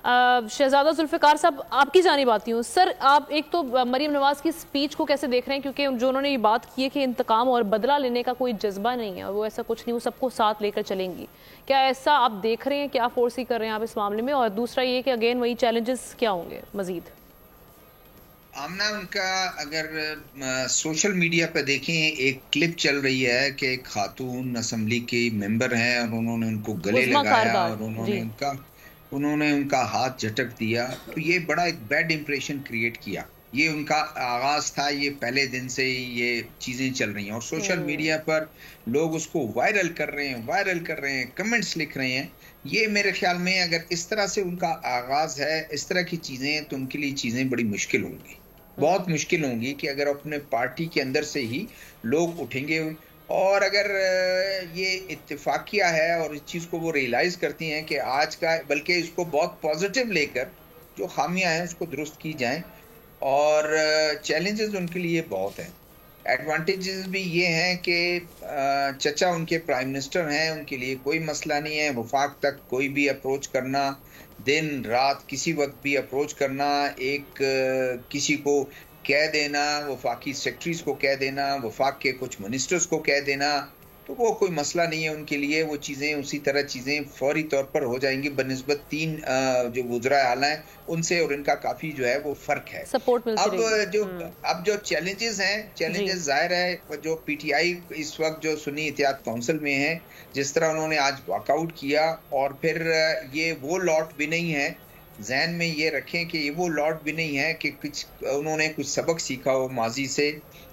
शहजादा जुल्फ़िकार साहब, आपकी जानिब आती हूँ। सर, आप एक तो मरीम नवाज़ की स्पीच को कैसे देख रहे हैं, क्योंकि जो उन्होंने ये बात की है कि इंतकाम और बदला लेने का कोई जज्बा नहीं है, वो ऐसा कुछ नहीं, वो सबको साथ लेकर चलेंगी, क्या ऐसा आप देख रहे हैं, क्या फोर्स ही कर रहे हैं आप इस मामले में? और दूसरा ये कि अगेन वही चैलेंजेस क्या होंगे मजीद? आमना, उनका अगर सोशल मीडिया पर देखें, एक क्लिप चल रही है कि एक खातून असम्बली की मेंबर हैं और उन्होंने उनको गले लगाया और उन्होंने उनका हाथ झटक दिया, तो ये बड़ा एक बैड इंप्रेशन क्रिएट किया। ये उनका आगाज था, ये पहले दिन से ही ये चीजें चल रही हैं और सोशल मीडिया पर लोग उसको वायरल कर रहे हैं, कमेंट्स लिख रहे हैं। ये मेरे ख्याल में अगर इस तरह से उनका आगाज है, इस तरह की चीजें, तो उनके लिए चीजें बड़ी मुश्किल होंगी, बहुत मुश्किल होंगी कि अगर अपने पार्टी के अंदर से ही लोग उठेंगे। और अगर ये इत्तेफाकिया है और इस चीज को वो रियलाइज करती हैं कि आज का, बल्कि इसको बहुत पॉजिटिव लेकर जो खामियां हैं उसको दुरुस्त की जाएं। और चैलेंजेस उनके लिए बहुत हैं, एडवांटेजेस भी ये हैं कि चचा उनके प्राइम मिनिस्टर हैं, उनके लिए कोई मसला नहीं है। वफाक तक कोई भी अप्रोच करना, दिन रात किसी वक्त भी अप्रोच करना, एक किसी को कह देना, वफाकी सेक्रेटरीज को कह देना, वफाक के कुछ मिनिस्टर्स को कह देना, तो वो कोई मसला नहीं है उनके लिए। वो चीज़ें उसी तरह चीज़ें फौरी तौर पर हो जाएंगी बनिस्बत तीन जो वुज़रा आला हैं उनसे, और इनका काफ़ी जो है वो फ़र्क है। सपोर्ट मिलती अब जो चैलेंजेस हैं, चैलेंजेस जाहिर है जो पीटीआई इस वक्त जो सुन्नी इत्तेहाद काउंसिल में है, जिस तरह उन्होंने आज वॉकआउट किया, और फिर ये वो लॉट भी नहीं है, जहन में ये रखें कि ये वो लॉट भी नहीं है कि कुछ उन्होंने कुछ सबक सीखा हो माजी से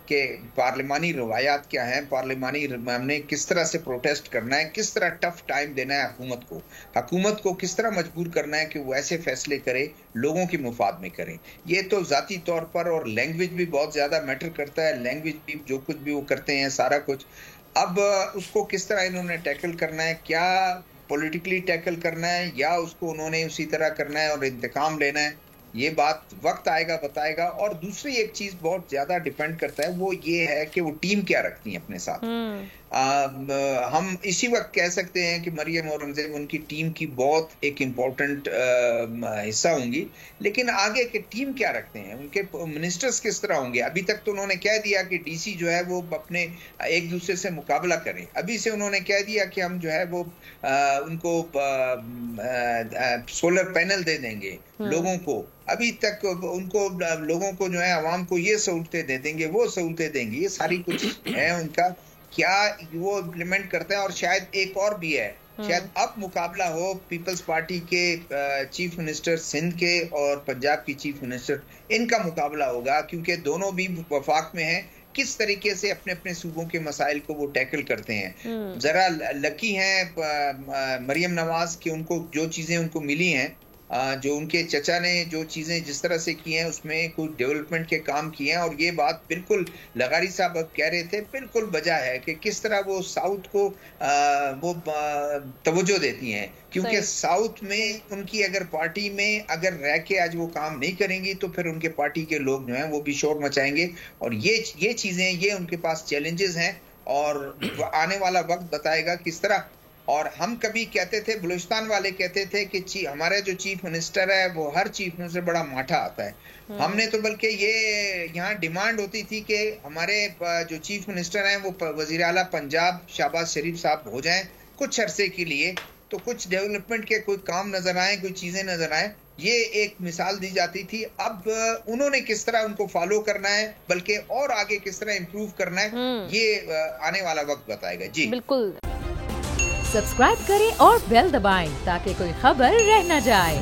कि पार्लिमानी रवायात क्या हैं, पार्लिमानी हमने किस तरह से प्रोटेस्ट करना है, किस तरह टफ टाइम देना है हुकूमत को किस तरह मजबूर करना है कि वो ऐसे फैसले करे लोगों के मुफाद में करें। ये तो ज़ाती तौर पर, और लैंग्वेज भी बहुत ज़्यादा मैटर करता है, लैंग्वेज भी जो कुछ भी वो करते हैं सारा कुछ। अब उसको किस तरह इन्होंने टैकल करना है, क्या पॉलिटिकली टैकल करना है या उसको उन्होंने उसी तरह करना है और इंतकाम लेना है, ये बात वक्त आएगा बताएगा। और दूसरी एक चीज बहुत ज्यादा डिपेंड करता है, वो ये है कि वो टीम क्या रखती है अपने साथ। हम इसी वक्त कह सकते हैं कि मरियम औरंगजेब उनकी टीम की बहुत एक इम्पोर्टेंट हिस्सा होंगी, लेकिन आगे के टीम क्या रखते हैं, उनके मिनिस्टर्स किस तरह होंगे। अभी तक तो उन्होंने कह दिया कि डीसी जो है वो अपने एक दूसरे से मुकाबला करें, अभी से उन्होंने कह दिया कि हम जो है वो उनको सोलर पैनल दे देंगे लोगों को। अभी तक उनको लोगों को जो है आवाम को ये सहूलतें दे देंगे, वो सहूलतें देंगे, ये सारी कुछ है उनका, क्या वो इम्प्लीमेंट करते हैं। और शायद एक और भी है, शायद अब मुकाबला हो पीपल्स पार्टी के चीफ मिनिस्टर सिंध के और पंजाब की चीफ मिनिस्टर, इनका मुकाबला होगा, क्योंकि दोनों भी वफाक में हैं, किस तरीके से अपने अपने सूबों के मसाइल को वो टैकल करते हैं। जरा लकी हैं मरियम नवाज की, उनको जो चीजें उनको मिली हैं, जो उनके चचा ने जो चीजें जिस तरह से की हैं उसमें कुछ डेवलपमेंट के काम किए हैं। और ये बात बिल्कुल लगारी साहब अब कह रहे थे, बिल्कुल वजह है कि किस तरह वो साउथ को वो तवज्जो देती हैं, क्योंकि साउथ में उनकी अगर पार्टी में अगर रह के आज वो काम नहीं करेंगी तो फिर उनके पार्टी के लोग जो हैं वो भी शोर मचाएंगे। और ये चीजें, ये उनके पास चैलेंजेस हैं और आने वाला वक्त बताएगा किस तरह। और हम कभी कहते थे, बलूचिस्तान वाले कहते थे कि हमारे जो चीफ मिनिस्टर है वो हर चीफ मिनिस्टर बड़ा माठा आता है। हमने तो बल्कि ये यहाँ डिमांड होती थी कि हमारे जो चीफ मिनिस्टर हैं वो वजीर आला पंजाब शहबाज शरीफ साहब हो जाएं कुछ अरसे के लिए, तो कुछ डेवलपमेंट के कोई काम नजर आए, कोई चीजें नजर आए, ये एक मिसाल दी जाती थी। अब उन्होंने किस तरह उनको फॉलो करना है, बल्कि और आगे किस तरह इम्प्रूव करना है, ये आने वाला वक्त बताएगा। जी बिल्कुल। सब्सक्राइब करें और बेल दबाएं ताकि कोई खबर रह न जाए।